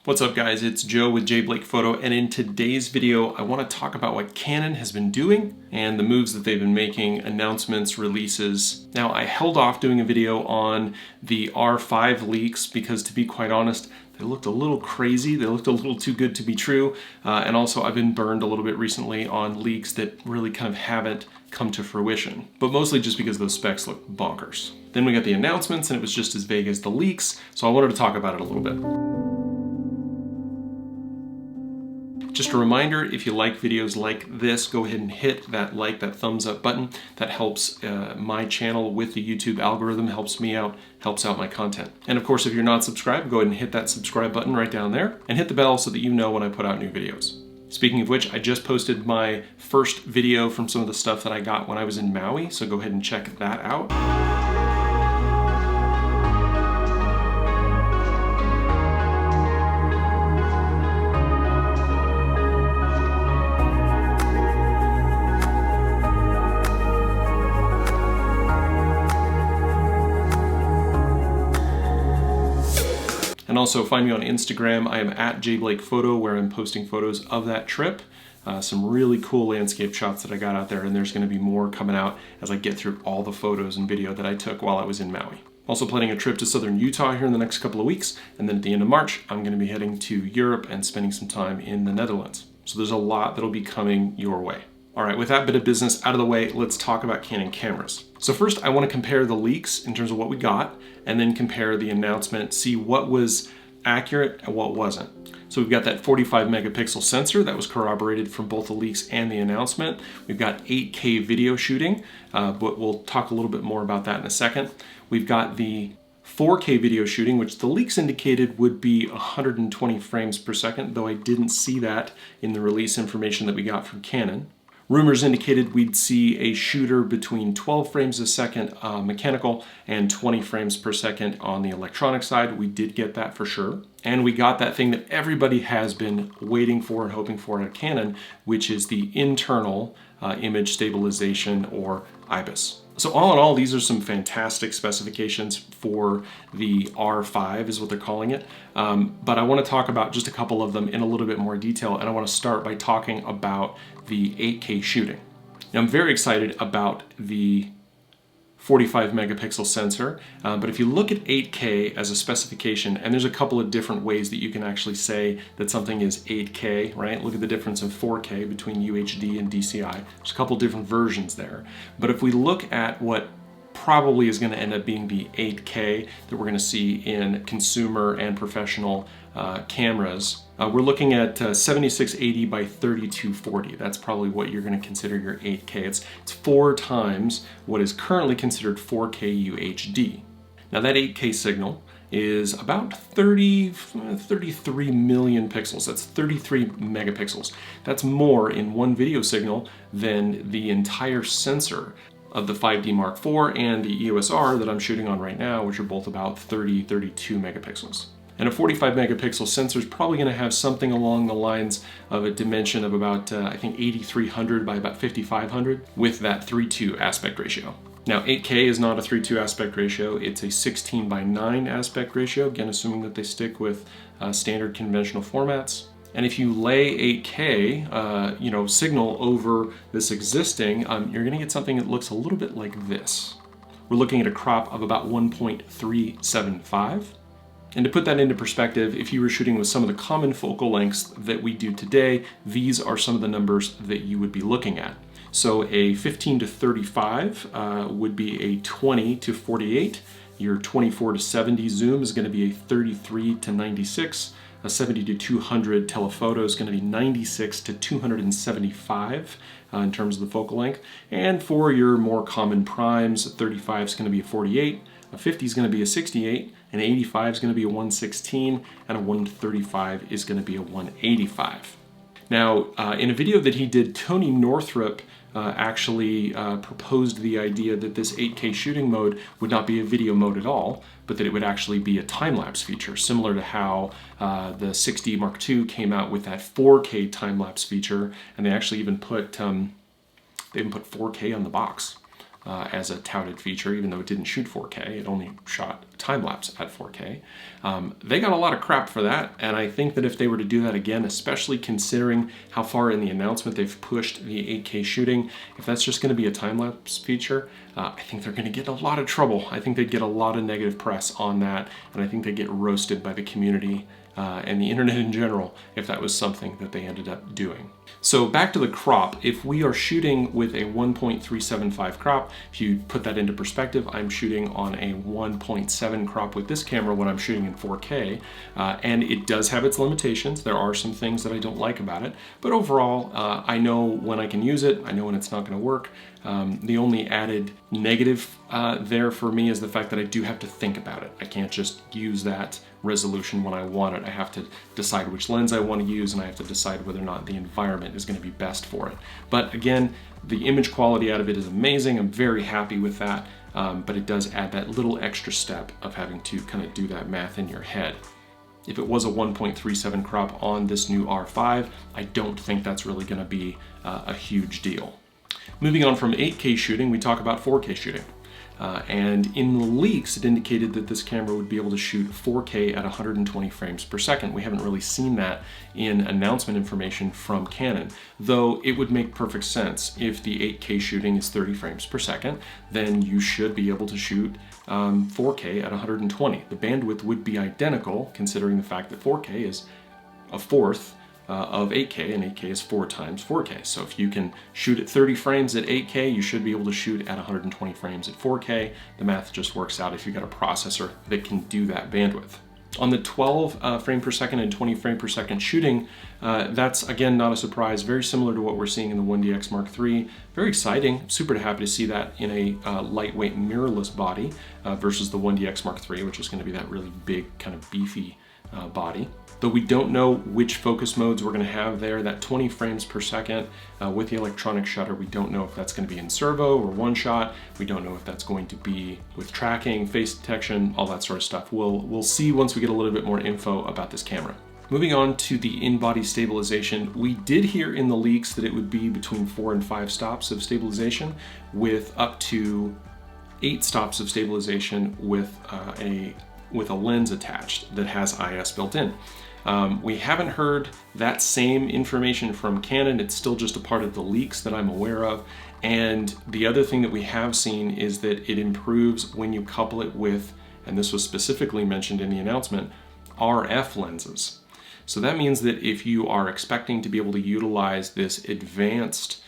What's up guys, it's Joe with J Blake Photo, and in today's video I want to talk about what Canon has been doing and the moves that they've been making, announcements, releases. Now I held off doing a video on the R5 leaks because, to be quite honest, they looked a little crazy, they looked a little too good to be true, and also I've been burned a little bit recently on leaks that really kind of haven't come to fruition, but mostly just because those specs look bonkers. Then we got the announcements and it was just as vague as the leaks, so I wanted to talk about it a little bit. Just a reminder, if you like videos like this, go ahead and hit that that thumbs up button. That helps my channel with the YouTube algorithm, helps me out, helps out my content. And of course, if you're not subscribed, go ahead and hit that subscribe button right down there and hit the bell so that you know when I put out new videos. Speaking of which, I just posted my first video from some of the stuff that I got when I was in Maui, so go ahead and check that out. And also find me on Instagram. I am at jblakephoto, where I'm posting photos of that trip. Some really cool landscape shots that I got out there, and there's going to be more coming out as I get through all the photos and video that I took while I was in Maui. Also planning a trip to southern Utah here in the next couple of weeks, and then at the end of March, I'm going to be heading to Europe and spending some time in the Netherlands. So there's a lot that'll be coming your way. All right, with that bit of business out of the way, let's talk about Canon cameras. So first, I want to compare the leaks in terms of what we got, and then compare the announcement, see what was accurate and what wasn't. So we've got that 45 megapixel sensor that was corroborated from both the leaks and the announcement. We've got 8K video shooting, but we'll talk a little bit more about that in a second. We've got the 4K video shooting, which the leaks indicated would be 120 frames per second, though I didn't see that in the release information that we got from Canon. Rumors indicated we'd see a shooter between 12 frames a second mechanical and 20 frames per second on the electronic side. We did get that for sure. And we got that thing that everybody has been waiting for and hoping for at Canon, which is the internal image stabilization, or IBIS. So all in all, these are some fantastic specifications for the R5 is what they're calling it. But I want to talk about just a couple of them in a little bit more detail, and I want to start by talking about the 8K shooting. Now, I'm very excited about the 45 megapixel sensor, but if you look at 8K as a specification, and there's a couple of different ways that you can actually say that something is 8K, right? Look at the difference in 4K between UHD and DCI. There's a couple different versions there. But if we look at what probably is going to end up being the 8K that we're going to see in consumer and professional cameras, we're looking at 7680 by 3240. That's probably what you're going to consider your 8K. It's 4 times what is currently considered 4K UHD. Now that 8K signal is about 33 million pixels. That's 33 megapixels. That's more in one video signal than the entire sensor of the 5D Mark IV and the EOS R that I'm shooting on right now, which are both about 32 megapixels. And a 45 megapixel sensor is probably going to have something along the lines of a dimension of about, I think, 8300 by about 5500 with that 3:2 aspect ratio. Now 8K is not a 3:2 aspect ratio, it's a 16 by 9 aspect ratio, again assuming that they stick with standard conventional formats. And if you lay 8K signal over this existing, you're going to get something that looks a little bit like this. We're looking at a crop of about 1.375. And to put that into perspective, if you were shooting with some of the common focal lengths that we do today, these are some of the numbers that you would be looking at. So a 15 to 35 would be a 20 to 48. Your 24 to 70 zoom is going to be a 33 to 96. A 70 to 200 telephoto is going to be 96 to 275 in terms of the focal length. And for your more common primes, 35 is going to be a 48. A 50 is going to be a 68, an 85 is going to be a 116, and a 135 is going to be a 185. Now, in a video that he did, Tony Northrup actually proposed the idea that this 8K shooting mode would not be a video mode at all, but that it would actually be a time-lapse feature, similar to how the 6D Mark II came out with that 4K time-lapse feature, and they actually even put 4K on the box. as a touted feature, even though it didn't shoot 4K. It only shot time-lapse at 4K. They got a lot of crap for that, and I think that if they were to do that again, especially considering how far in the announcement they've pushed the 8K shooting, if that's just going to be a time-lapse feature, I think they're going to get in a lot of trouble. I think they'd get a lot of negative press on that, and I think they'd get roasted by the community and the internet in general if that was something that they ended up doing. So back to the crop, if we are shooting with a 1.375 crop, if you put that into perspective, I'm shooting on a 1.7 crop with this camera when I'm shooting in 4K, and it does have its limitations. There are some things that I don't like about it, but overall, I know when I can use it, I know when it's not going to work. The only added negative there for me is the fact that I do have to think about it. I can't just use that resolution when I want it. I have to decide which lens I want to use, and I have to decide whether or not the environment is going to be best for it. But again, the image quality out of it is amazing. I'm very happy with that, but it does add that little extra step of having to kind of do that math in your head. If it was a 1.37 crop on this new R5, I don't think that's really going to be a huge deal. Moving on from 8K shooting, we talk about 4K shooting. And in the leaks, it indicated that this camera would be able to shoot 4K at 120 frames per second. We haven't really seen that in announcement information from Canon, though it would make perfect sense. If the 8K shooting is 30 frames per second, then you should be able to shoot 4K at 120. The bandwidth would be identical, considering the fact that 4K is a fourth of 8K, and 8K is 4 times 4K. So if you can shoot at 30 frames at 8K, you should be able to shoot at 120 frames at 4K. The math just works out if you've got a processor that can do that bandwidth. On the 12 frame per second and 20 frame per second shooting, that's again not a surprise, very similar to what we're seeing in the 1DX Mark III. Very exciting, super happy to see that in a lightweight mirrorless body versus the 1DX Mark III, which is going to be that really big kind of beefy body. Though we don't know which focus modes we're going to have there, that 20 frames per second with the electronic shutter, we don't know if that's going to be in servo or one shot. We don't know if that's going to be with tracking, face detection, all that sort of stuff. We'll see once we get a little bit more info about this camera. Moving on to the in-body stabilization, we did hear in the leaks that it would be between 4 and 5 stops of stabilization, with up to 8 stops of stabilization with a lens attached that has IS built in. We haven't heard that same information from Canon. It's still just a part of the leaks that I'm aware of. And the other thing that we have seen is that it improves when you couple it with, and this was specifically mentioned in the announcement, RF lenses. So that means that if you are expecting to be able to utilize this advanced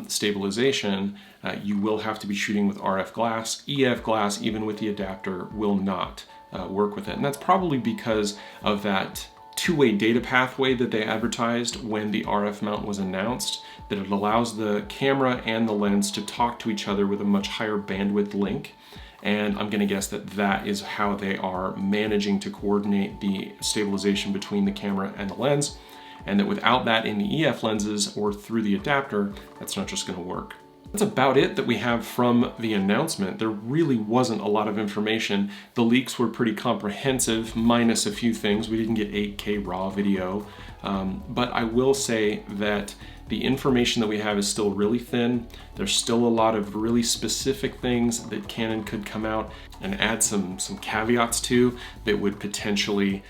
stabilization, you will have to be shooting with RF glass. EF glass, even with the adapter, will not work with it. And that's probably because of that two-way data pathway that they advertised when the RF mount was announced, that it allows the camera and the lens to talk to each other with a much higher bandwidth link. And I'm going to guess that that is how they are managing to coordinate the stabilization between the camera and the lens, and that without that in the EF lenses or through the adapter, that's not just going to work. That's about it that we have from the announcement. There really wasn't a lot of information. The leaks were pretty comprehensive, minus a few things. We didn't get 8K raw video, but I will say that the information that we have is still really thin. There's still a lot of really specific things that Canon could come out and add some caveats to that would potentially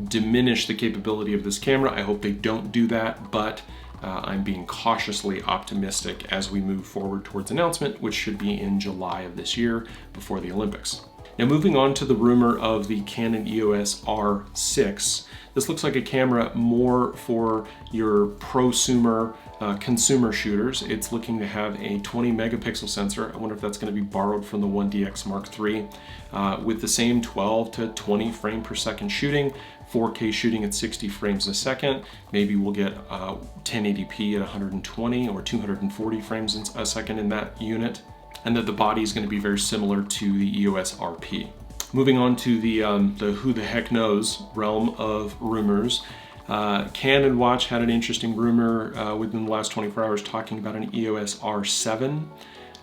diminish the capability of this camera. I hope they don't do that, but I'm being cautiously optimistic as we move forward towards announcement, which should be in July of this year before the Olympics. Now moving on to the rumor of the Canon EOS R6. This looks like a camera more for your prosumer consumer shooters. It's looking to have a 20 megapixel sensor. I wonder if that's going to be borrowed from the 1DX Mark III with the same 12 to 20 frame per second shooting, 4K shooting at 60 frames a second. Maybe we'll get 1080p at 120 or 240 frames a second in that unit, and that the body is going to be very similar to the EOS RP. Moving on to the who the heck knows realm of rumors. Canon Watch had an interesting rumor within the last 24 hours talking about an EOS R7.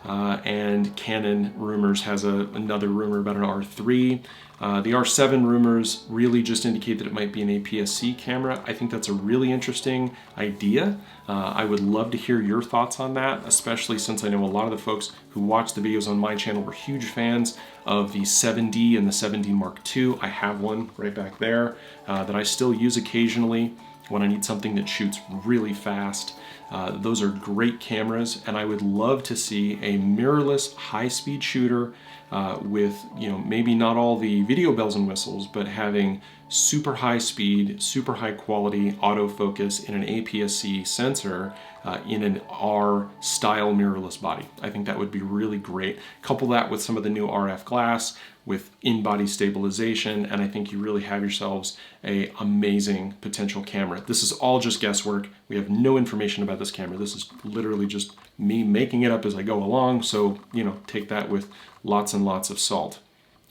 and Canon rumors has another rumor about an R3. The R7 rumors really just indicate that it might be an APS-C camera. I think that's a really interesting idea. I would love to hear your thoughts on that, especially since I know a lot of the folks who watch the videos on my channel were huge fans of the 7D and the 7D Mark II. I have one right back there that I still use occasionally when I need something that shoots really fast. Those are great cameras, and I would love to see a mirrorless high-speed shooter with, maybe not all the video bells and whistles, but having super high speed, super high quality autofocus in an APS-C sensor in an R style mirrorless body. I think that would be really great. Couple that with some of the new RF glass with in-body stabilization, and I think you really have yourselves an amazing potential camera. This is all just guesswork. We have no information about this camera. This is literally just me making it up as I go along, so take that with lots and lots of salt.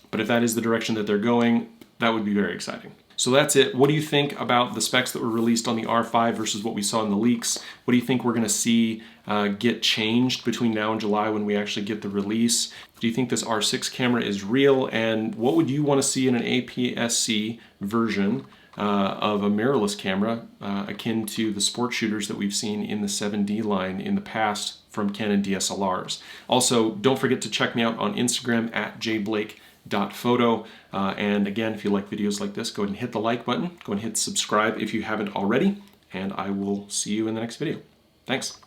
But if that is the direction that they're going, that would be very exciting. So that's it. What do you think about the specs that were released on the R5 versus what we saw in the leaks? What do you think we're going to see get changed between now and July when we actually get the release? Do you think this R6 camera is real? And what would you want to see in an APS-C version of a mirrorless camera akin to the sport shooters that we've seen in the 7D line in the past from Canon DSLRs? Also, don't forget to check me out on Instagram at jblake.photo. And again, if you like videos like this, go ahead and hit the like button. Go ahead and hit subscribe if you haven't already. And I will see you in the next video. Thanks.